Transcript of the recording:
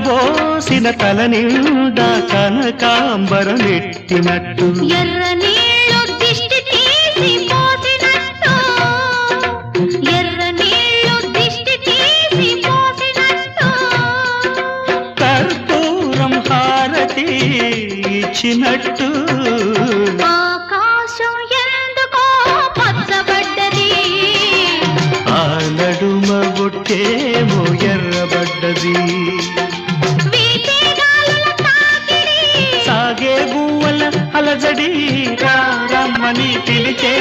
కలబోసిన తల నిండా కనకాంబరమెట్టినట్టు ఎర్ర నీళ్ళు దిష్టి తీసి పోసినట్టు ఎర్ర నీళ్ళు దిష్టి తీసి పోసినట్టు కర్పూరం హారతి ఇచ్చినట్టు ఆకాశం ఎందుకో పచ్చబడ్డది ఆ నడుమ బొట్టేమో ఎర్రబడ్డది వీచే గాలుల తాకిడి సాగే గువ్వల అలజడి రమ్మని పిలిచే